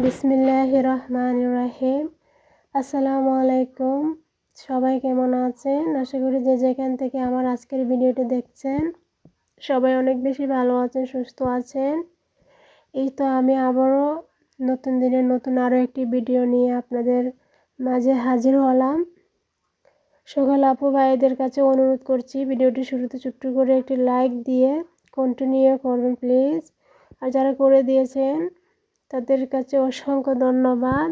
বিসমিল্লাহির রহমানির রহিম। আসসালামু আলাইকুম। সবাই কেমন আছেন? আশা করি যে যেখান থেকে আমার আজকের ভিডিওটি দেখছেন সবাই অনেক বেশি ভালো আছেন, সুস্থ আছেন। এই তো আমি আবারও নতুন দিনের নতুন আরও একটি ভিডিও নিয়ে আপনাদের মাঝে হাজির হলাম। সকল আপু ভাইদের কাছে অনুরোধ করছি ভিডিওটি শুরুতে ছোট্ট করে একটি লাইক দিয়ে কন্টিনিউ করবেন প্লিজ। আর যারা করে দিয়েছেন তাদের কাছে অসংখ্য ধন্যবাদ।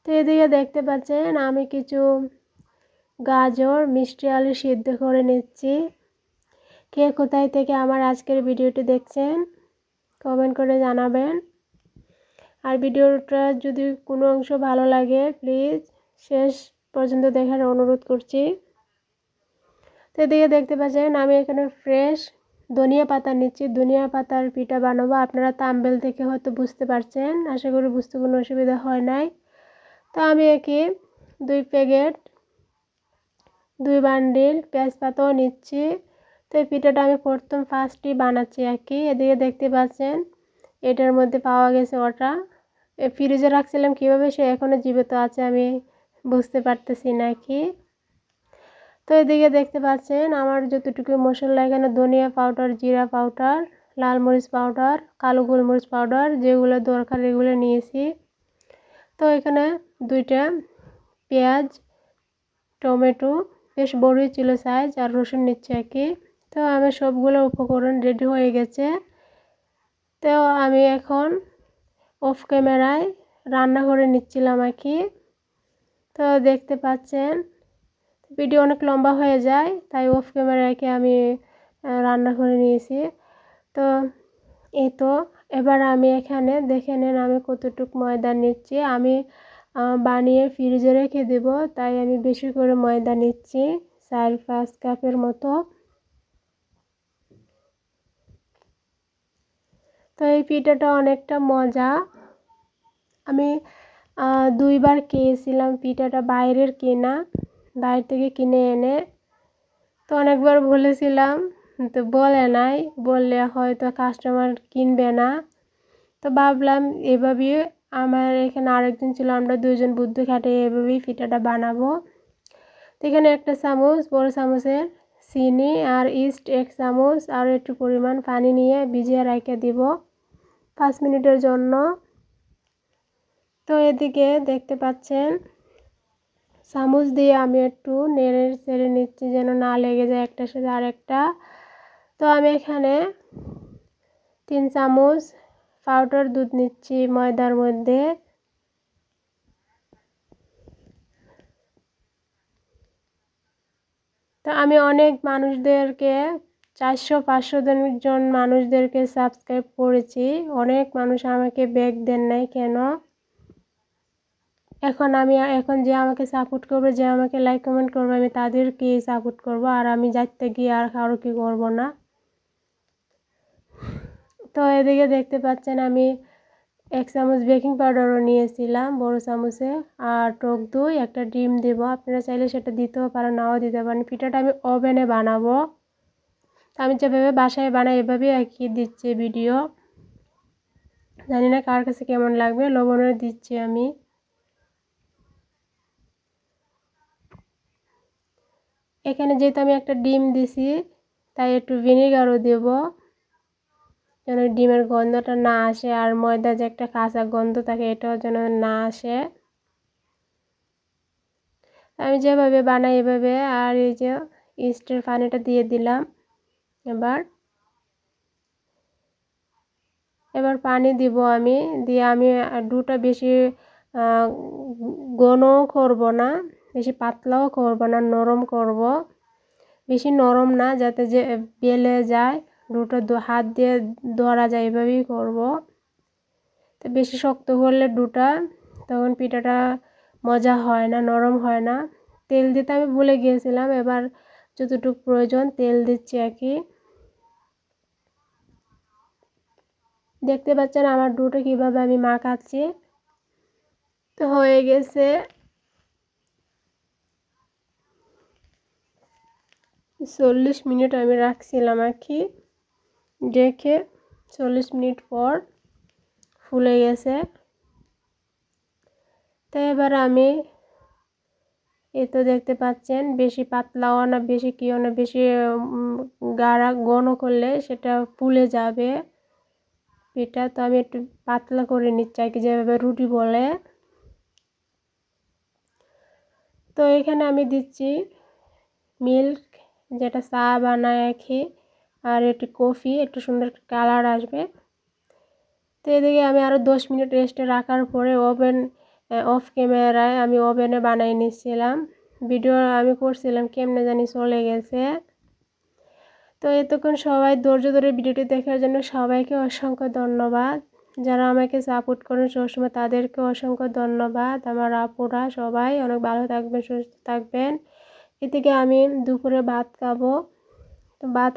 তো এদিকে দেখতে পাচ্ছেন আমি কিছু গাজর মিষ্টি আলু সিদ্ধ করে নিচ্ছি। কে কোথায় থেকে আমার আজকের ভিডিওটি দেখছেন কমেন্ট করে জানাবেন। আর ভিডিওটা যদি কোনো অংশ ভালো লাগে প্লিজ শেষ পর্যন্ত দেখার অনুরোধ করছি। তো এদিকে দেখতে পাচ্ছেন আমি এখানে ফ্রেশ ধনিয়া পাতা নিচ্ছি। ধনিয়া পাতার পিঠা বানাবো। আপনারা থাম্বনেল থেকে হয়তো বুঝতে পারছেন, আশা করি বুঝতে কোনো অসুবিধা হয় নাই। তো আমি একে 2 প্যাকেট 2 বান্ডিল পেঁয়াজ পাতাও নিচ্ছি। তো এই পিঠাটা আমি ফার্স্টই বানাচ্ছি এদিকে দেখতে পাচ্ছেন এটার মধ্যে পাওয়া গেছে ওটা ফ্রিজে রাখছিলাম, কীভাবে সে এখনও জীবিত আছে আমি বুঝতে পারতেছি না তো এদিকে দেখতে পাচ্ছেন আমার যতটুকু মশলা, এখানে ধনিয়া পাউডার, জিরা পাউডার, লাল মরিচ পাউডার, কালো গোলমরিচ পাউডার যেগুলো দরকার এগুলো নিয়েছি। তো এখানে 2টা পেঁয়াজ, টমেটো বেশ বড়ই ছিল সাইজ, আর রসুন নিচ্ছি তো আমি সবগুলো উপকরণ রেডি হয়ে গেছে। তো আমি এখন অফ ক্যামেরায় রান্না করে নিচ্ছিলাম তো দেখতে পাচ্ছেন ভিডিও অনেক লম্বা হয়ে যায়, তাই অফ ক্যামেরায় আমি রান্না করে নিয়েছি। তো এই তো এবার আমি এখানে দেখে নেন আমি কতটুকু ময়দা নিচ্ছি। আমি বানিয়ে ফ্রিজে রেখে দেব, তাই আমি বেশি করে ময়দা নিচ্ছি 4-5 কাপের মতো। তো এই পিঠাটা অনেকটা মজা। আমি 2বার খেয়েছিলাম পিঠাটা, বাইরের কেনা, বাইরে থেকে কিনে এনে। তো অনেকবার বলেছিলাম তো বলে নাই, বললে হয়তো কাস্টমার কিনবে না। তো ভাবলাম এভাবেই আমার এখানে আরেকজন ছিল, আমরা 2জন বুদ্ধি খাটিয়ে এভাবেই পিঠাটা বানাবো। তো এখানে 1 চামচ বড় চামচের চিনি আর ইস্ট 1 চামচ আর একটু পরিমাণ পানি নিয়ে ভিজিয়ে রেখে দিব 5 মিনিটের জন্য। তো এদিকে দেখতে পাচ্ছেন চামচ দিয়ে আমি একটু নেড়ে চেড়ে নিচ্ছি যেন না লেগে যায় একটার সাথে আরেকটা। তো আমি এখানে 3 চামচ পাউডার দুধ নিচ্ছি ময়দার মধ্যে। তো আমি অনেক মানুষদেরকে 400-500 জন মানুষদেরকে সাবস্ক্রাইব করেছি। অনেক মানুষ আমাকে ব্যাক দেন নাই কেন। এখন যে আমাকে সাপোর্ট করবে, যে আমাকে লাইক কমেন্ট করবে, আমি তাদেরকে সাপোর্ট করব, আর আমি যাইতে গিয়ে আর কারো কি করব না। তো এদিকে দেখতে পাচ্ছেন আমি 1 চামচ বেকিং পাউডারও নিয়েছিলাম বড় চামচে, আর টক দই, একটা ডিম দেব। আপনারা চাইলে সেটা দিতেও পারেন, নাও দিতে পারেন। পিঠাটা আমি ওভেনে বানাবো। আমি যেভাবে বাসায় বানাই এভাবেই দিচ্ছি ভিডিও। জানি না কার কাছে কেমন লাগবে, লবণও দিচ্ছি আমি। এখানে যেহেতু আমি একটা ডিম দিছি তাই একটু ভিনেগারও দেব যেন ডিমের গন্ধটা না আসে, আর ময়দা যে একটা কাঁচা গন্ধ থাকে এটাও যেন না আসে। আমি যেভাবে বানাই এভাবে। আর এই যে ইস্টের পানিটা দিয়ে দিলাম। এবার পানি দিব আমি, দিয়ে আমি ডোটা বেশি ঘনও করব না, বেশি পাতলাও করব না, নরম করব। বেশি নরম না, যাতে যে বেলে যায় ডোটা হাত দিয়ে ধরা যায়, এভাবেই করব। তো বেশি শক্ত করলে ডোটা তখন পিঠাটা মজা হয় না, নরম হয় না। তেল দিতে আমি ভুলে গিয়েছিলাম, এবার যতটুকু প্রয়োজন তেল দিচ্ছি দেখতে পাচ্ছেন আমার ডোটা কিভাবে আমি মাখাচ্ছি। তো হয়ে গেছে 40 মিনিট আমি রাখছিলাম দেখে 40 মিনিট পর ফুলে গেছে। তো এবার আমি এই তো দেখতে পাচ্ছেন বেশি পাতলাও না বেশি কিও না, বেশি গাঢ় ঘন করলে সেটা ফুলে যাবে পিঠা। তো আমি একটু পাতলা করে নিচ্ছি আর কি, যেভাবে রুটি বলে। তো এখানে আমি দিচ্ছি মিল্ক, যেটা চা বানায় খেয়ে, আর একটু কফি, একটু সুন্দর কালার আসবে। তো এদিকে আমি আরও 10 মিনিট রেস্টে রাখার পরে ওভেন অফ ক্যামেরায় আমি ওভেনে বানিয়ে নিচ্ছিলাম। ভিডিও আমি করছিলাম, কেমনে জানি চলে গেছে। তো এতক্ষণ সবাই ধৈর্য ধরে ভিডিওটি দেখার জন্য সবাইকে অসংখ্য ধন্যবাদ। যারা আমাকে সাপোর্ট করেন সবসময় তাদেরকে অসংখ্য ধন্যবাদ। আমার আপুরা সবাই অনেক ভালো থাকবেন, সুস্থ থাকবেন। এদিকে আমি দুপুরে ভাত খাবো। তো ভাত